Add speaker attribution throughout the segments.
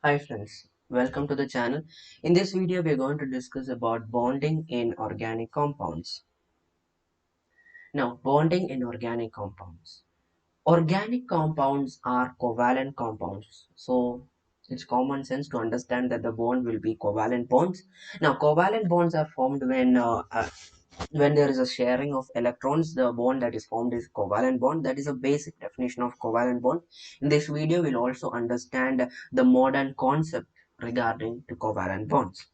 Speaker 1: Hi friends, welcome to the channel. In this video, we are going to discuss about bonding in organic compounds. Now, bonding in organic compounds. Organic compounds are covalent compounds. So, it's common sense to understand that the bond will be covalent bonds. Now, covalent bonds are formed when there is a sharing of electrons. The bond that is formed is covalent bond. That is a basic definition of covalent bond. In this video, we'll also understand the modern concept regarding to covalent bonds.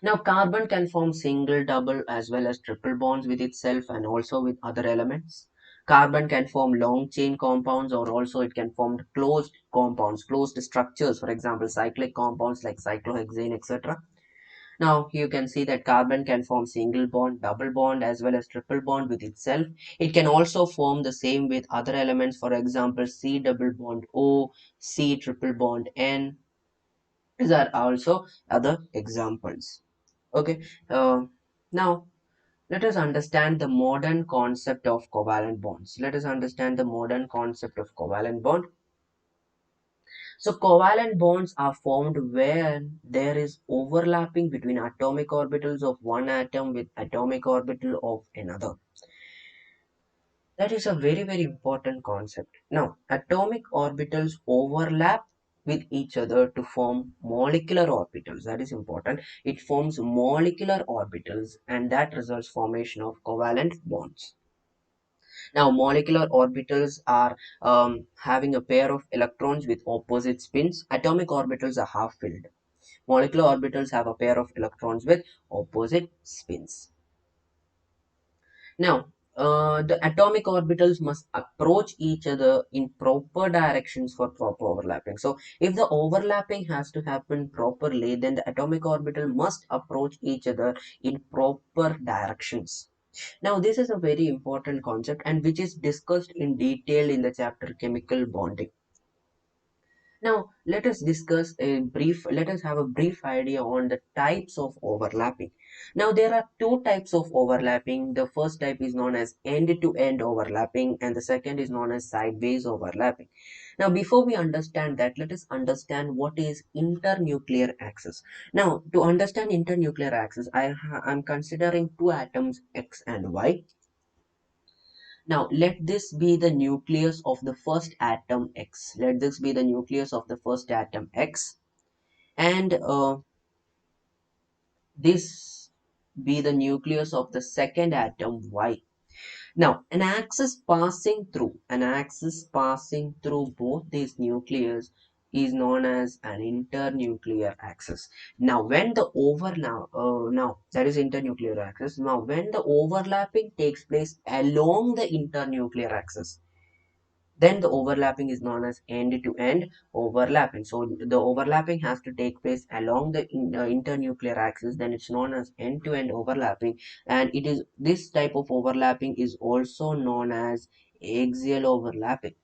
Speaker 1: Now, carbon can form single, double, as well as triple bonds with itself and also with other elements. Carbon can form long chain compounds, or also it can form closed compounds, closed structures, for example, cyclic compounds like cyclohexane, etc. Now, you can see that carbon can form single bond, double bond, as well as triple bond with itself. It can also form the same with other elements, for example, C double bond O, C triple bond N. These are also other examples. Okay, now let us understand the modern concept of covalent bonds. Let us understand the modern concept of covalent bond. So covalent bonds are formed when there is overlapping between atomic orbitals of one atom with atomic orbital of another. That is a very important concept. Now, atomic orbitals overlap with each other to form molecular orbitals. That is important. It forms molecular orbitals and that results formation of covalent bonds. Now, molecular orbitals are having a pair of electrons with opposite spins. Atomic orbitals are half filled. Molecular orbitals have a pair of electrons with opposite spins. Now, the atomic orbitals must approach each other in proper directions for proper overlapping. So, if the overlapping has to happen properly, then the atomic orbital must approach each other in proper directions. Now, this is a very important concept and which is discussed in detail in the chapter chemical bonding. Now, let us have a brief idea on the types of overlapping. Now, there are two types of overlapping. The first type is known as end-to-end overlapping and the second is known as sideways overlapping. Now, before we understand that, let us understand what is internuclear axis. Now, to understand internuclear axis, I'm considering two atoms X and Y. Now, let this be the nucleus of the first atom X. Let this be the nucleus of the first atom X. And this be the nucleus of the second atom Y. Now, an axis passing through both these nucleus is known as an internuclear axis. Now, when the now that is internuclear axis. Now, when the overlapping takes place along the internuclear axis, then the overlapping is known as end-to-end overlapping. So the overlapping has to take place along the internuclear axis, then it's known as end-to-end overlapping, and it is this type of overlapping is also known as axial overlapping.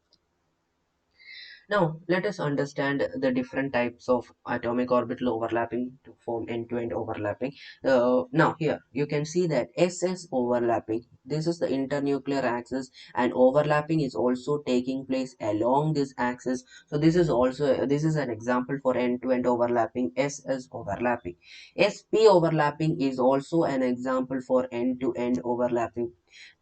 Speaker 1: Now, let us understand the different types of atomic orbital overlapping to form end-to-end overlapping. Now, here you can see that SS overlapping. This is the internuclear axis, and overlapping is also taking place along this axis. So, this is an example for end-to-end overlapping. SS overlapping. SP overlapping is also an example for end-to-end overlapping.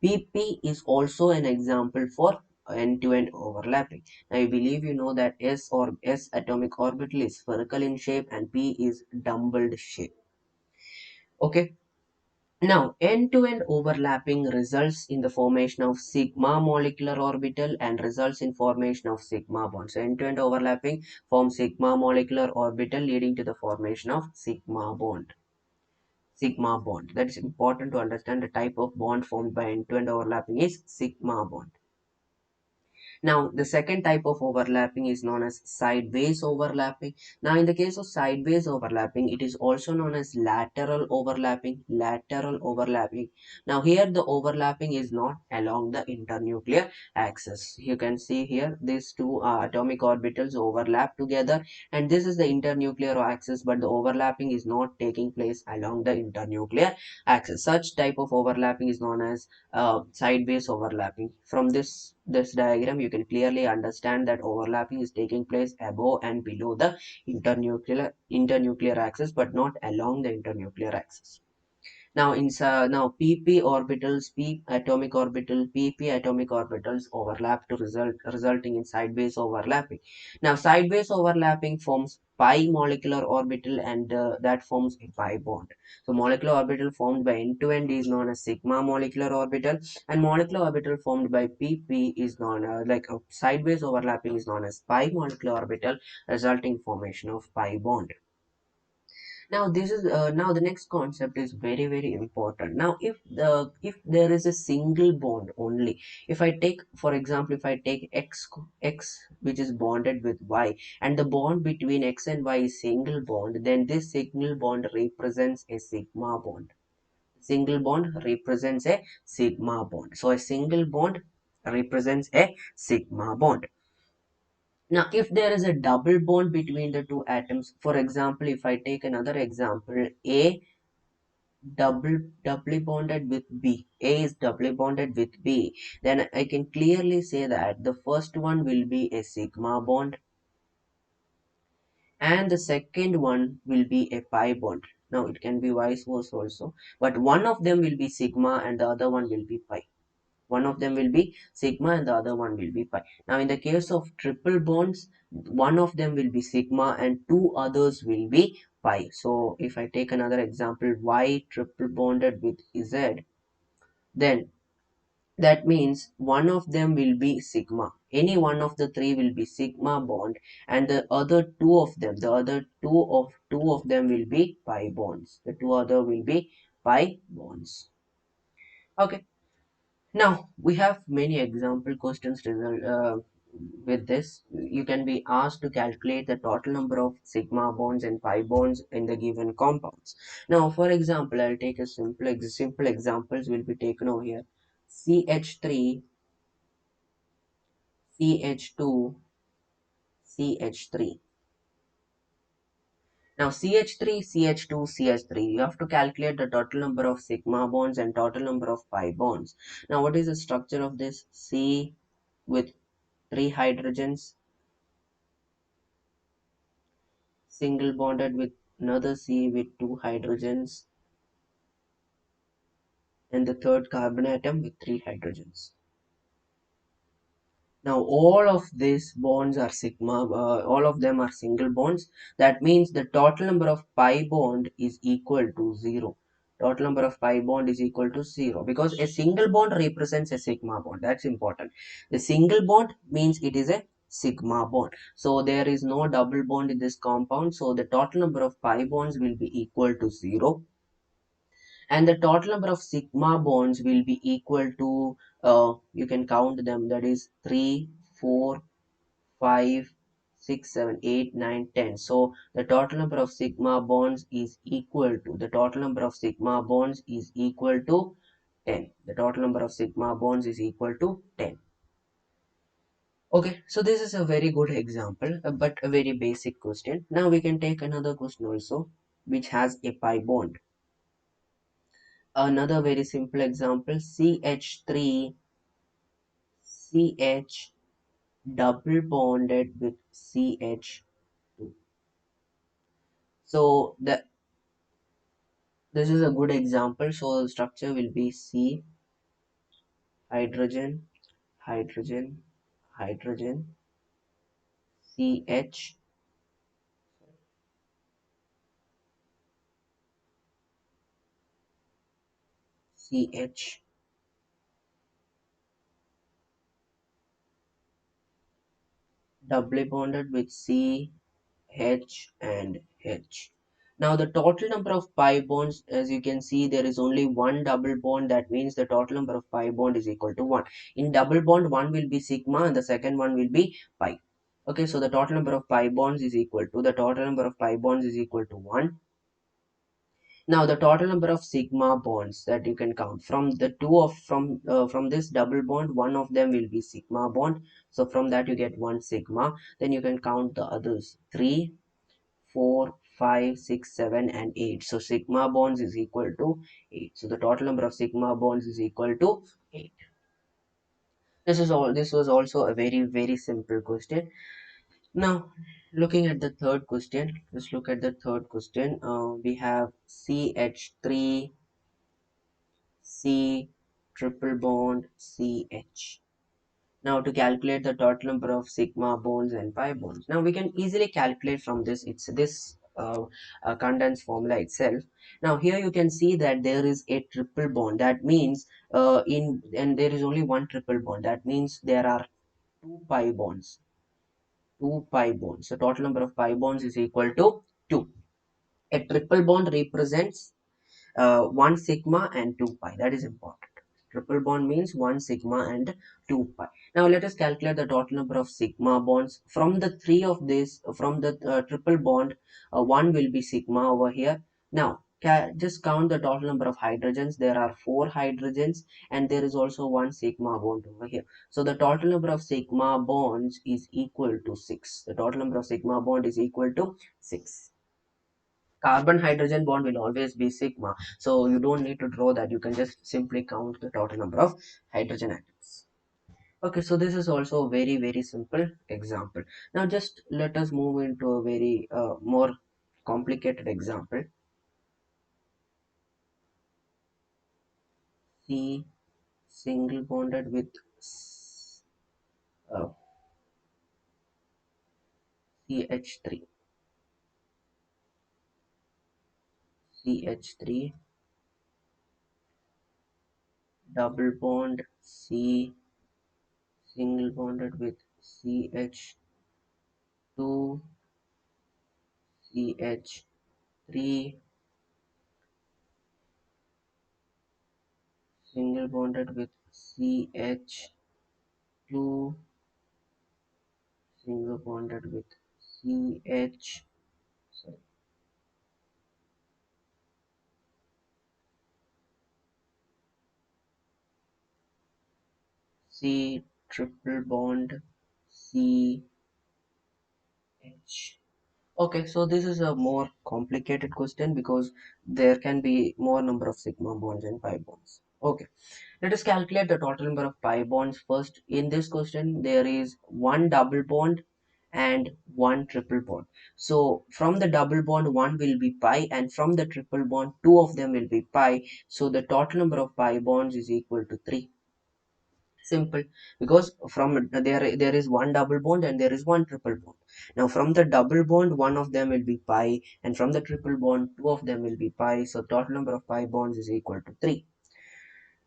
Speaker 1: PP is also an example for end-to-end overlapping. I believe you know that S atomic orbital is spherical in shape and P is dumbbelled shape. Okay. Now, end-to-end overlapping results in the formation of sigma molecular orbital and results in formation of sigma bond. So, end-to-end overlapping forms sigma molecular orbital leading to the formation of sigma bond. Sigma bond. That is important to understand. The type of bond formed by end-to-end overlapping is sigma bond. Now, the second type of overlapping is known as sideways overlapping. Now, in the case of sideways overlapping, it is also known as lateral overlapping. Lateral overlapping. Now, here the overlapping is not along the internuclear axis. You can see here these two atomic orbitals overlap together, and this is the internuclear axis, but the overlapping is not taking place along the internuclear axis. Such type of overlapping is known as sideways overlapping. From this diagram, you can clearly understand that overlapping is taking place above and below the internuclear axis, but not along the internuclear axis. Now, now pp orbitals, p atomic orbital, pp atomic orbitals overlap to resulting in sideways overlapping. Now, sideways overlapping forms pi molecular orbital, and that forms a pi bond. So, molecular orbital formed by end to end is known as sigma molecular orbital, and molecular orbital formed by pp is known like sideways overlapping is known as pi molecular orbital, resulting formation of pi bond. Now this is now the next concept is very important. Now if there is a single bond only, if I take, for example, if I take x which is bonded with y, and the bond between x and y is single bond, then this single bond represents a sigma bond. Single bond represents a sigma bond. So a single bond represents a sigma bond. Now, if there is a double bond between the two atoms, for example, if I take another example, A doubly bonded with B, A is doubly bonded with B, then I can clearly say that the first one will be a sigma bond and the second one will be a pi bond. Now, it can be vice versa also, but one of them will be sigma and the other one will be pi. One of them will be sigma and the other one will be pi. Now, in the case of triple bonds, one of them will be sigma and two others will be pi. So, if I take another example, Y triple bonded with Z, then that means one of them will be sigma. Any one of the three will be sigma bond, and the other two of them will be pi bonds. The two other will be pi bonds. Okay. Now, we have many example questions with this. You can be asked to calculate the total number of sigma bonds and pi bonds in the given compounds. Now, for example, I'll take a simple examples will be taken over here. CH3, CH2, CH3. Now, CH3, CH2, CH3, you have to calculate the total number of sigma bonds and total number of pi bonds. Now, what is the structure of this? C with 3 hydrogens, single bonded with another C with 2 hydrogens, and the third carbon atom with 3 hydrogens. Now all of these bonds are sigma, all of them are single bonds. That means the total number of pi bond is equal to 0. Total number of pi bond is equal to 0 because a single bond represents a sigma bond. That's important. The single bond means it is a sigma bond. So there is no double bond in this compound. So the total number of pi bonds will be equal to 0, and the total number of sigma bonds will be equal to you can count them, that is 3, 4, 5, 6, 7, 8, 9, 10. So the total number of sigma bonds is equal to, the total number of sigma bonds is equal to 10. The total number of sigma bonds is equal to 10. Okay, so this is a very good example, but a very basic question. Now we can take another question also, which has a pi bond. Another very simple example, CH3, CH double bonded with CH2. So this is a good example. So the structure will be C, hydrogen, hydrogen, hydrogen, CH, CH, doubly bonded with C, H and H. Now the total number of pi bonds, as you can see, there is only one double bond. That means the total number of pi bond is equal to 1. In double bond, one will be sigma and the second one will be pi. Okay, so the total number of pi bonds is equal to, the total number of pi bonds is equal to 1. Now the total number of sigma bonds that you can count from the from this double bond, one of them will be sigma bond. So from that you get one sigma. Then you can count the others, 3, 4, 5, 6, 7 and 8. So sigma bonds is equal to 8. So the total number of sigma bonds is equal to 8. This was also a very simple question. Now, looking at the third question, let's look at the third question. We have CH3 C triple bond CH. Now to calculate the total number of sigma bonds and pi bonds. Now we can easily calculate from this. It's this condensed formula itself. Now here you can see that there is a triple bond. That means and there is only one triple bond. That means there are two pi bonds. Two pi bonds. The total number of pi bonds is equal to 2. A triple bond represents 1 sigma and 2 pi. That is important. Triple bond means 1 sigma and 2 pi. Now let us calculate the total number of sigma bonds. From the three of this, from the triple bond, 1 will be sigma over here. Now just count the total number of hydrogens. There are 4 hydrogens and there is also 1 sigma bond over here. So the total number of sigma bonds is equal to 6. The total number of sigma bond is equal to 6. Carbon hydrogen bond will always be sigma, so you don't need to draw that. You can just simply count the total number of hydrogen atoms. Okay, so this is also a very simple example. Now just let us move into a very more complicated example. C single bonded with uh, CH3 CH3 double bond C single bonded with CH2 CH3 single bonded with CH2 single bonded with CH sorry, C triple bond CH. Okay, so this is a more complicated question because there can be more number of sigma bonds and pi bonds. Okay, let us calculate the total number of pi bonds first. In this question, there is one double bond and one triple bond. So from the double bond, one will be pi, and from the triple bond, two of them will be pi. So the total number of pi bonds is equal to 3. Simple, because from there is one double bond and there is one triple bond. Now from the double bond, one of them will be pi, and from the triple bond, two of them will be pi. So total number of pi bonds is equal to 3.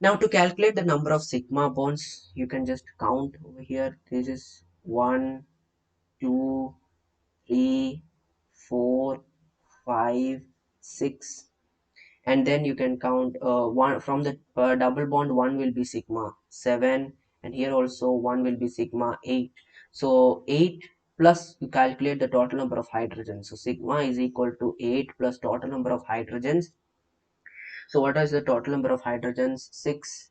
Speaker 1: Now to calculate the number of sigma bonds, you can just count over here. This is 1, 2, 3, 4, 5, 6, and then you can count one from the double bond. One will be sigma 7, and here also one will be sigma 8. So 8 plus, you calculate the total number of hydrogens. So sigma is equal to 8 plus total number of hydrogens. So what is the total number of hydrogens? 6,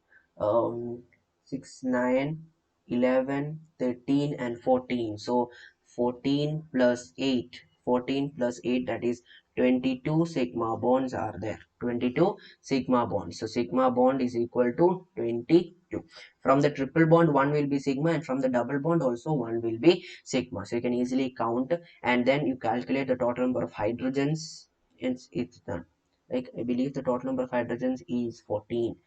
Speaker 1: 6, 9, 11, 13, and 14. So 14 plus 8, 14 plus 8, that is 22 sigma bonds are there. 22 sigma bonds. So sigma bond is equal to 22. From the triple bond, one will be sigma, and from the double bond also one will be sigma. So you can easily count, and then you calculate the total number of hydrogens. It's done. Like, I believe the total number of hydrogens is 14.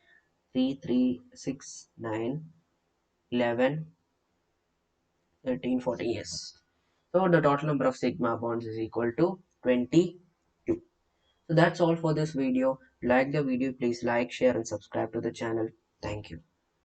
Speaker 1: 3, 3, 6, 9, 11, 13, 14. Yes. So the total number of sigma bonds is equal to 22. So that's all for this video. Like the video, please like, share and subscribe to the channel. Thank you.